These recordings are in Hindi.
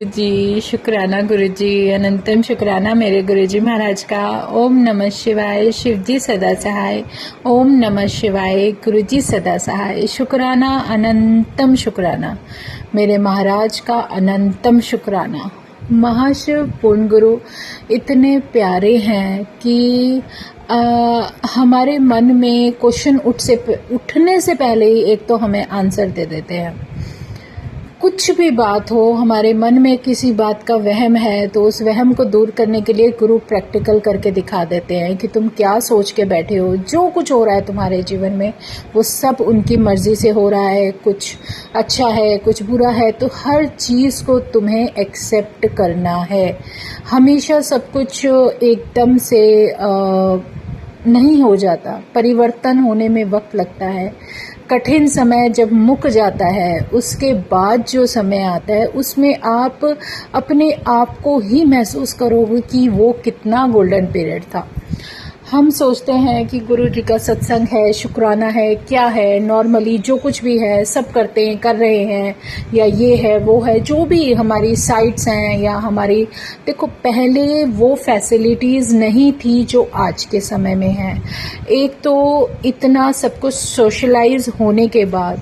जी शुक्राना गुरुजी, अनंतम शुक्राना मेरे गुरुजी महाराज का। ओम नमः शिवाय। शिवजी सदा सहाय। ओम नमः शिवाय। गुरुजी सदा सहाय। शुक्राना, अनंतम शुक्राना मेरे महाराज का, अनंतम शुक्राना। महाशिव पूर्ण गुरु इतने प्यारे हैं कि हमारे मन में क्वेश्चन उठने से पहले ही एक तो हमें आंसर दे देते हैं। कुछ भी बात हो, हमारे मन में किसी बात का वहम है तो उस वहम को दूर करने के लिए गुरु प्रैक्टिकल करके दिखा देते हैं कि तुम क्या सोच के बैठे हो। जो कुछ हो रहा है तुम्हारे जीवन में वो सब उनकी मर्जी से हो रहा है। कुछ अच्छा है, कुछ बुरा है, तो हर चीज़ को तुम्हें एक्सेप्ट करना है। हमेशा सब कुछ एकदम से नहीं हो जाता, परिवर्तन होने में वक्त लगता है। कठिन समय जब मुक जाता है उसके बाद जो समय आता है उसमें आप अपने आप को ही महसूस करोगे कि वो कितना गोल्डन पीरियड था। हम सोचते हैं कि गुरु जी का सत्संग है, शुक्राना है, क्या है, नॉर्मली जो कुछ भी है सब करते हैं, कर रहे हैं, या ये है वो है, जो भी हमारी साइट्स हैं या हमारी, देखो पहले वो फैसिलिटीज़ नहीं थी जो आज के समय में है। एक तो इतना सब कुछ सोशलाइज होने के बाद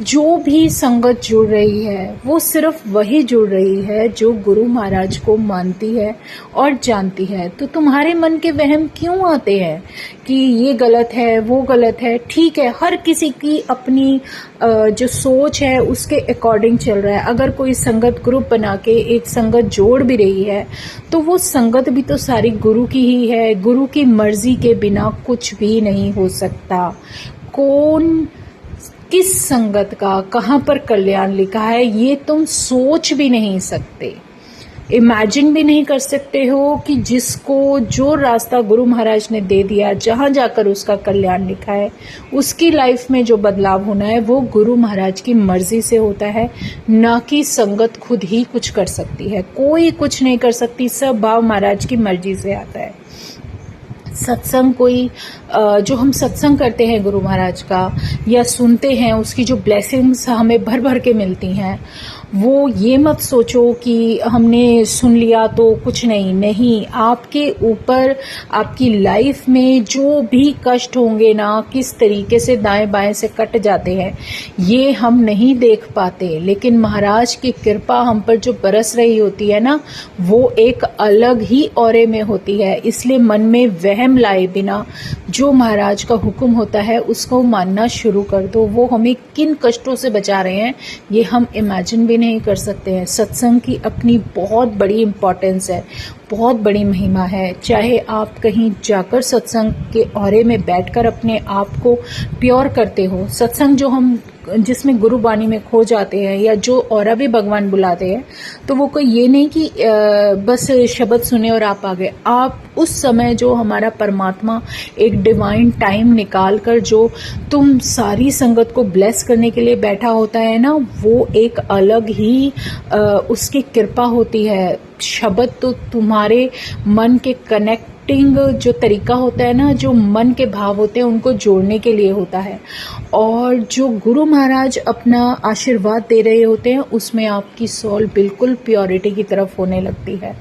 जो भी संगत जुड़ रही है वो सिर्फ वही जुड़ रही है जो गुरु महाराज को मानती है और जानती है। तो तुम्हारे मन के वहम क्यों आते हैं कि ये गलत है, वो गलत है? ठीक है, हर किसी की अपनी जो सोच है उसके अकॉर्डिंग चल रहा है। अगर कोई संगत ग्रुप बना के एक संगत जोड़ भी रही है तो वो संगत भी तो सारी गुरु की ही है। गुरु की मर्जी के बिना कुछ भी नहीं हो सकता। कौन किस संगत का कहाँ पर कल्याण लिखा है ये तुम सोच भी नहीं सकते, इमेजिन भी नहीं कर सकते हो कि जिसको जो रास्ता गुरु महाराज ने दे दिया, जहाँ जाकर उसका कल्याण लिखा है, उसकी लाइफ में जो बदलाव होना है वो गुरु महाराज की मर्जी से होता है, ना कि संगत खुद ही कुछ कर सकती है। कोई कुछ नहीं कर सकती, सब भाव महाराज की मर्जी से आता है। सत्संग कोई जो हम सत्संग करते हैं गुरु महाराज का या सुनते हैं, उसकी जो ब्लेसिंग्स हमें भर भर के मिलती हैं, वो ये मत सोचो कि हमने सुन लिया तो कुछ नहीं। आपके ऊपर आपकी लाइफ में जो भी कष्ट होंगे ना, किस तरीके से दाएं बाएं से कट जाते हैं ये हम नहीं देख पाते, लेकिन महाराज की कृपा हम पर जो बरस रही होती है ना वो एक अलग ही औरे में होती है। इसलिए मन में वहम लाए बिना जो महाराज का हुक्म होता है उसको मानना शुरू कर दो। वो हमें किन कष्टों से बचा रहे हैं ये हम इमेजिन भी नहीं कर सकते हैं। सत्संग की अपनी बहुत बड़ी इम्पोर्टेंस है, बहुत बड़ी महिमा है। चाहे आप कहीं जाकर सत्संग के औरे में बैठकर अपने आप को प्योर करते हो, सत्संग जो हम जिसमें गुरु वाणी में खो जाते हैं या जो औरा भी भगवान बुलाते हैं, तो वो कोई ये नहीं कि बस शब्द सुने और आप आ गए। आप उस समय जो हमारा परमात्मा एक डिवाइन टाइम निकाल कर जो तुम सारी संगत को ब्लेस करने के लिए बैठा होता है ना, वो एक अलग ही उसकी कृपा होती है। शब्द तो तुम्हारे मन के कनेक्टिंग जो तरीका होता है ना, जो मन के भाव होते हैं उनको जोड़ने के लिए होता है, और जो गुरु महाराज अपना आशीर्वाद दे रहे होते हैं उसमें आपकी सोल बिल्कुल प्योरिटी की तरफ होने लगती है।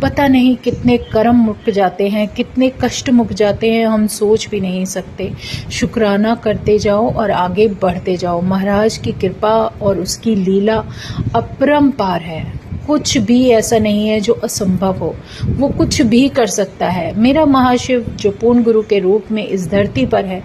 पता नहीं कितने कर्म मुक जाते हैं, कितने कष्ट मुक जाते हैं, हम सोच भी नहीं सकते। शुक्राना करते जाओ और आगे बढ़ते जाओ। महाराज की कृपा और उसकी लीला अपरंपार है। कुछ भी ऐसा नहीं है जो असंभव हो, वो कुछ भी कर सकता है। मेरा महाशिव जो पूर्ण गुरु के रूप में इस धरती पर है,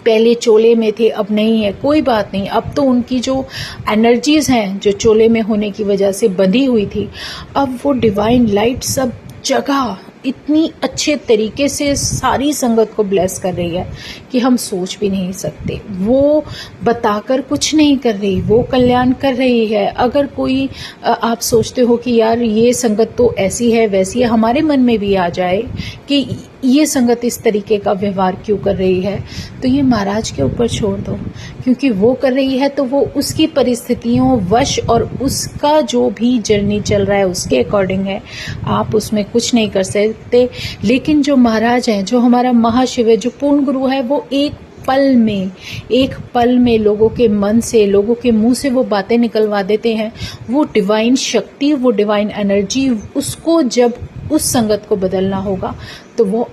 पहले चोले में थे अब नहीं है, कोई बात नहीं। अब तो उनकी जो एनर्जीज हैं जो चोले में होने की वजह से बंधी हुई थी, अब वो डिवाइन लाइट सब जगह इतनी अच्छे तरीके से सारी संगत को ब्लेस कर रही है कि हम सोच भी नहीं सकते। वो बताकर कुछ नहीं कर रही, वो कल्याण कर रही है। अगर कोई आप सोचते हो कि यार ये संगत तो ऐसी है वैसी है, हमारे मन में भी आ जाए कि ये संगत इस तरीके का व्यवहार क्यों कर रही है, तो ये महाराज के ऊपर छोड़ दो, क्योंकि वो कर रही है तो वो उसकी परिस्थितियों वश और उसका जो भी जर्नी चल रहा है उसके अकॉर्डिंग है। आप उसमें कुछ नहीं कर सकते। लेकिन जो महाराज हैं, जो हमारा महाशिव है, जो पूर्ण गुरु है, वो एक पल में लोगों के मन से, लोगों के मुंह से वो बातें निकलवा देते हैं। वो डिवाइन शक्ति, वो डिवाइन एनर्जी, उसको जब उस संगत को बदलना होगा तो वो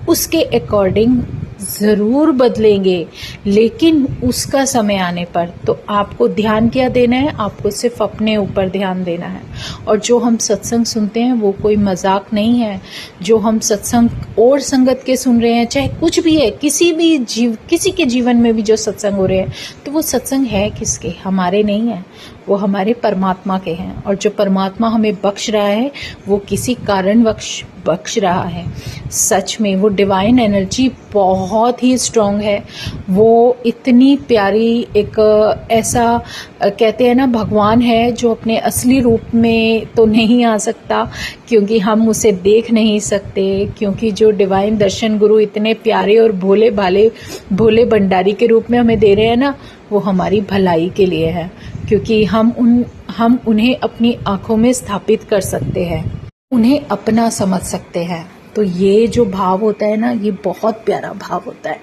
उसके अकॉर्डिंग ज़रूर बदलेंगे, लेकिन उसका समय आने पर। तो आपको ध्यान क्या देना है? आपको सिर्फ अपने ऊपर ध्यान देना है। और जो हम सत्संग सुनते हैं वो कोई मजाक नहीं है। जो हम सत्संग और संगत के सुन रहे हैं, चाहे कुछ भी है, किसी के जीवन में भी जो सत्संग हो रहे हैं, तो वो सत्संग है किसके? हमारे नहीं है, वो हमारे परमात्मा के हैं। और जो परमात्मा हमें बख्श रहा है वो किसी कारणवश बख्श रहा है। सच में वो डिवाइन एनर्जी बहुत ही स्ट्रांग है। वो इतनी प्यारी एक ऐसा कहते हैं ना, भगवान है जो अपने असली रूप में तो नहीं आ सकता, क्योंकि हम उसे देख नहीं सकते, क्योंकि जो डिवाइन दर्शन गुरु इतने प्यारे और भोले भंडारी के रूप में हमें दे रहे हैं ना, वो हमारी भलाई के लिए है, क्योंकि हम उन्हें अपनी आंखों में स्थापित कर सकते हैं, उन्हें अपना समझ सकते हैं। तो ये जो भाव होता है ना, ये बहुत प्यारा भाव होता है।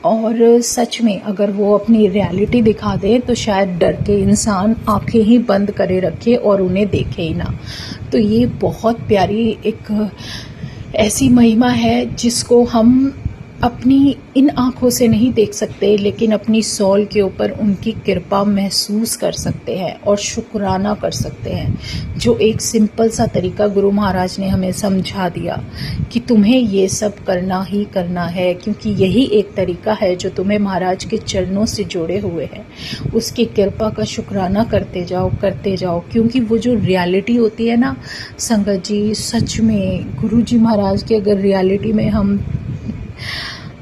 और सच में अगर वो अपनी रियलिटी दिखा दे तो शायद डर के इंसान आंखें ही बंद करे रखे और उन्हें देखे ही ना। तो ये बहुत प्यारी एक ऐसी महिमा है जिसको हम अपनी इन आँखों से नहीं देख सकते, लेकिन अपनी सोल के ऊपर उनकी कृपा महसूस कर सकते हैं और शुक्राना कर सकते हैं। जो एक सिंपल सा तरीका गुरु महाराज ने हमें समझा दिया कि तुम्हें ये सब करना ही करना है, क्योंकि यही एक तरीका है जो तुम्हें महाराज के चरणों से जोड़े हुए है। उसकी कृपा का शुक्राना करते जाओ, क्योंकि वो जो रियलिटी होती है ना संगत जी, सच में गुरु जी महाराज की अगर रियलिटी में हम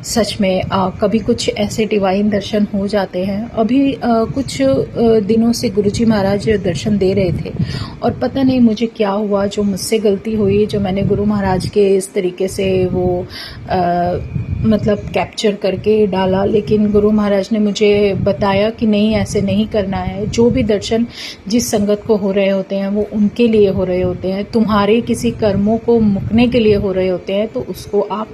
सच में कभी कुछ ऐसे डिवाइन दर्शन हो जाते हैं। अभी कुछ दिनों से गुरुजी महाराज दर्शन दे रहे थे और पता नहीं मुझे क्या हुआ, जो मुझसे गलती हुई, जो मैंने गुरु महाराज के इस तरीके से वो मतलब कैप्चर करके डाला। लेकिन गुरु महाराज ने मुझे बताया कि नहीं, ऐसे नहीं करना है। जो भी दर्शन जिस संगत को हो रहे होते हैं वो उनके लिए हो रहे होते हैं, तुम्हारे किसी कर्मों को मुकने के लिए हो रहे होते हैं, तो उसको आप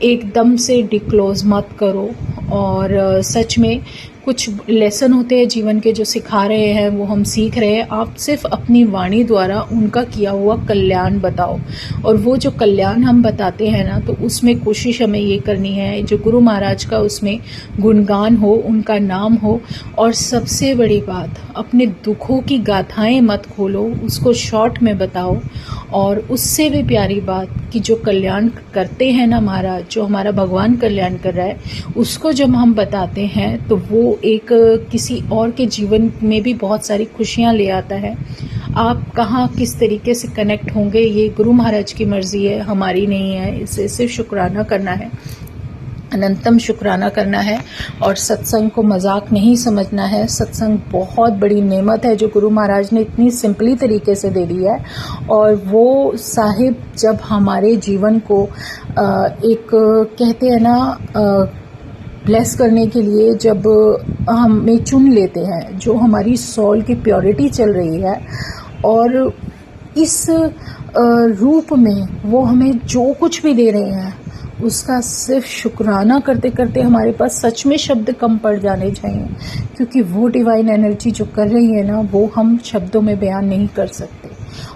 एकदम से डिक्लोज मत करो। और सच में कुछ लेसन होते हैं जीवन के जो सिखा रहे हैं वो हम सीख रहे हैं। आप सिर्फ अपनी वाणी द्वारा उनका किया हुआ कल्याण बताओ, और वो जो कल्याण हम बताते हैं ना, तो उसमें कोशिश हमें ये करनी है जो गुरु महाराज का उसमें गुणगान हो, उनका नाम हो। और सबसे बड़ी बात, अपने दुखों की गाथाएं मत खोलो, उसको शॉर्ट में बताओ। और उससे भी प्यारी बात कि जो कल्याण करते हैं ना महाराज, जो हमारा भगवान कल्याण कर रहा है, उसको जब हम बताते हैं तो वो एक किसी और के जीवन में भी बहुत सारी खुशियां ले आता है। आप कहाँ किस तरीके से कनेक्ट होंगे ये गुरु महाराज की मर्जी है, हमारी नहीं है। इसे सिर्फ शुक्राना करना है, अनंतम शुक्राना करना है, और सत्संग को मजाक नहीं समझना है। सत्संग बहुत बड़ी नेमत है जो गुरु महाराज ने इतनी सिंपली तरीके से दे दी है। और वो साहिब जब हमारे जीवन को एक कहते हैं ना ब्लेस करने के लिए जब हमें चुन लेते हैं, जो हमारी सोल की प्योरिटी चल रही है, और इस रूप में वो हमें जो कुछ भी दे रहे हैं उसका सिर्फ शुक्राना करते करते हमारे पास सच में शब्द कम पड़ जाने चाहिए, क्योंकि वो डिवाइन एनर्जी जो कर रही है ना, वो हम शब्दों में बयान नहीं कर सकते।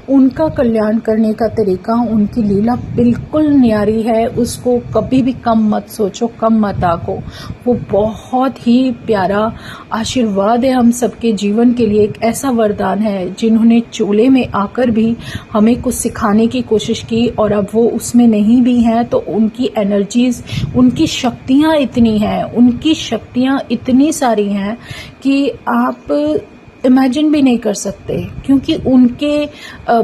उनका कल्याण करने का तरीका, उनकी लीला बिल्कुल न्यारी है। उसको कभी भी कम मत सोचो, कम मत आको। वो बहुत ही प्यारा आशीर्वाद है हम सबके जीवन के लिए, एक ऐसा वरदान है जिन्होंने चूल्हे में आकर भी हमें कुछ सिखाने की कोशिश की, और अब वो उसमें नहीं भी हैं तो उनकी एनर्जीज, उनकी शक्तियाँ इतनी हैं, उनकी शक्तियाँ इतनी सारी हैं कि आप इमेजिन भी नहीं कर सकते। क्योंकि उनके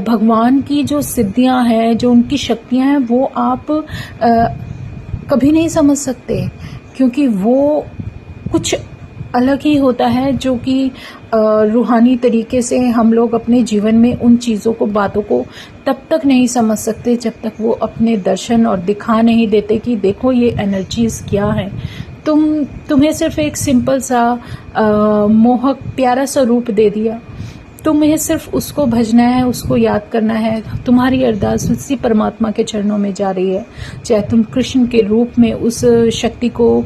भगवान की जो सिद्धियां हैं, जो उनकी शक्तियां हैं, वो आप कभी नहीं समझ सकते, क्योंकि वो कुछ अलग ही होता है जो कि रूहानी तरीके से हम लोग अपने जीवन में उन चीज़ों को, बातों को तब तक नहीं समझ सकते जब तक वो अपने दर्शन और दिखा नहीं देते कि देखो ये एनर्जीज क्या है। तुम्हें सिर्फ एक सिंपल सा मोहक प्यारा सा रूप दे दिया, तुम्हें सिर्फ उसको भजना है, उसको याद करना है। तुम्हारी अरदास उसी परमात्मा के चरणों में जा रही है। चाहे तुम कृष्ण के रूप में उस शक्ति को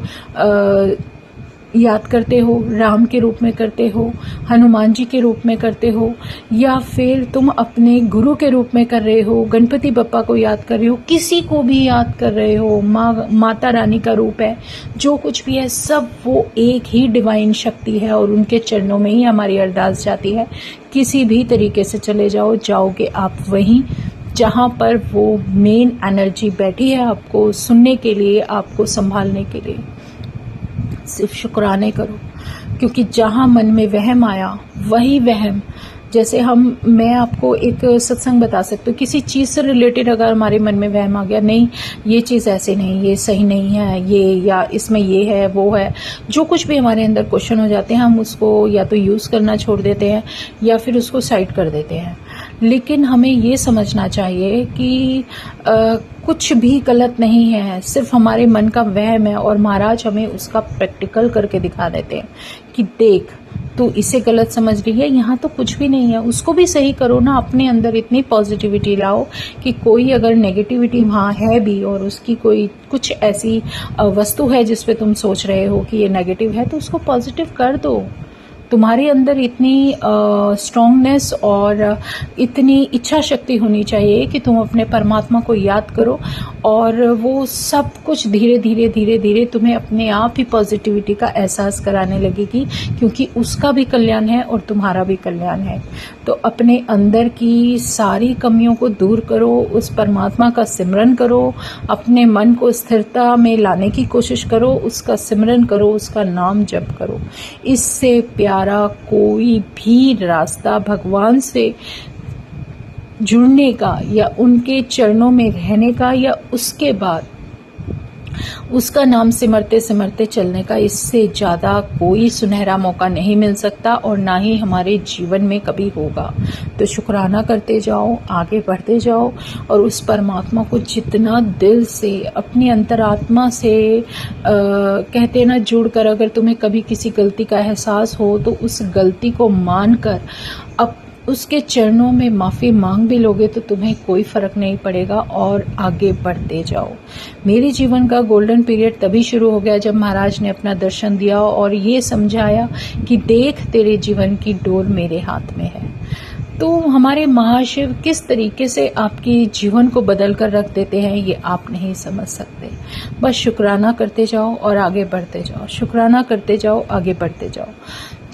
याद करते हो, राम के रूप में करते हो, हनुमान जी के रूप में करते हो, या फिर तुम अपने गुरु के रूप में कर रहे हो, गणपति बप्पा को याद कर रहे हो, किसी को भी याद कर रहे हो, माता रानी का रूप है, जो कुछ भी है सब वो एक ही डिवाइन शक्ति है और उनके चरणों में ही हमारी अरदास जाती है। किसी भी तरीके से चले जाओ, जाओगे आप वहीं जहाँ पर वो मेन एनर्जी बैठी है आपको सुनने के लिए, आपको संभालने के लिए। सिर्फ शुक्राने करो, क्योंकि जहां मन में वहम आया वही वहम, जैसे मैं आपको एक सत्संग बता सकती हूँ, किसी चीज़ से रिलेटेड अगर हमारे मन में वहम आ गया, नहीं ये चीज़ ऐसे नहीं, ये सही नहीं है, ये या इसमें ये है वो है, जो कुछ भी हमारे अंदर क्वेश्चन हो जाते हैं, हम उसको या तो यूज़ करना छोड़ देते हैं या फिर उसको साइड कर देते हैं। लेकिन हमें ये समझना चाहिए कि कुछ भी गलत नहीं है, सिर्फ हमारे मन का वहम है और महाराज हमें उसका प्रैक्टिकल करके दिखा देते हैं कि देख तू इसे गलत समझ रही है, यहाँ तो कुछ भी नहीं है, उसको भी सही करो ना। अपने अंदर इतनी पॉजिटिविटी लाओ कि कोई अगर नेगेटिविटी वहाँ है भी और उसकी कोई कुछ ऐसी वस्तु है जिस पे तुम सोच रहे हो कि ये नेगेटिव है, तो उसको पॉजिटिव कर दो। तुम्हारे अंदर इतनी स्ट्रांगनेस और इतनी इच्छा शक्ति होनी चाहिए कि तुम अपने परमात्मा को याद करो और वो सब कुछ धीरे धीरे धीरे धीरे तुम्हें अपने आप ही पॉजिटिविटी का एहसास कराने लगेगी, क्योंकि उसका भी कल्याण है और तुम्हारा भी कल्याण है। तो अपने अंदर की सारी कमियों को दूर करो, उस परमात्मा का सिमरन करो, अपने मन को स्थिरता में लाने की कोशिश करो, उसका सिमरन करो, उसका नाम जप करो। इससे प्यारा कोई भी रास्ता भगवान से जुड़ने का या उनके चरणों में रहने का या उसके बाद उसका नाम सिमरते सिमरते चलने का, इससे ज्यादा कोई सुनहरा मौका नहीं मिल सकता और ना ही हमारे जीवन में कभी होगा। तो शुक्राना करते जाओ, आगे बढ़ते जाओ और उस परमात्मा को जितना दिल से अपनी अंतरात्मा से कहते ना जुड़कर, अगर तुम्हें कभी किसी गलती का एहसास हो तो उस गलती को मानकर अब उसके चरणों में माफ़ी मांग भी लोगे तो तुम्हें कोई फर्क नहीं पड़ेगा और आगे बढ़ते जाओ। मेरे जीवन का गोल्डन पीरियड तभी शुरू हो गया जब महाराज ने अपना दर्शन दिया और ये समझाया कि देख तेरे जीवन की डोर मेरे हाथ में है। तो हमारे महाशिव किस तरीके से आपके जीवन को बदल कर रख देते हैं ये आप नहीं समझ सकते। बस शुक्राना करते जाओ और आगे बढ़ते जाओ, शुक्राना करते जाओ, आगे बढ़ते जाओ।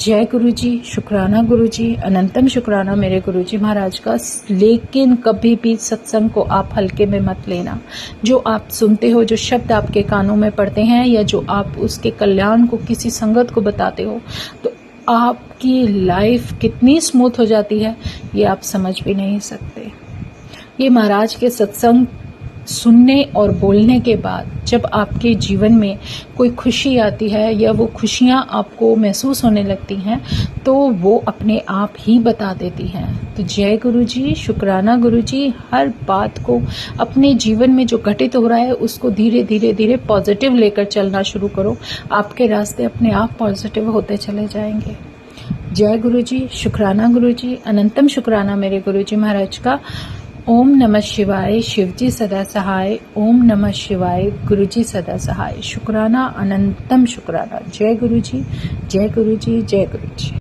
जय गुरु जी, शुक्राना गुरु जी, अनंतम शुक्राना मेरे गुरु जी महाराज का। लेकिन कभी भी सत्संग को आप हल्के में मत लेना। जो आप सुनते हो, जो शब्द आपके कानों में पड़ते हैं या जो आप उसके कल्याण को किसी संगत को बताते हो, तो आपकी लाइफ कितनी स्मूथ हो जाती है ये आप समझ भी नहीं सकते। ये महाराज के सत्संग सुनने और बोलने के बाद जब आपके जीवन में कोई खुशी आती है या वो खुशियां आपको महसूस होने लगती हैं तो वो अपने आप ही बता देती हैं। तो जय गुरु जी, शुक्राना गुरु जी। हर बात को अपने जीवन में जो घटित हो रहा है उसको धीरे धीरे धीरे पॉजिटिव लेकर चलना शुरू करो, आपके रास्ते अपने आप पॉजिटिव होते चले जाएंगे। जय गुरु जी, शुक्राना गुरु जी, अनंतम शुक्राना मेरे गुरु जी महाराज का। ओम नमः शिवाय, शिवजी सदा सहाय। ओम नमः शिवाय, गुरुजी सदा सहाय। शुक्राना, अनंतम शुक्राना। जय गुरु जी, जय गुरु जी, जय गुरु जी।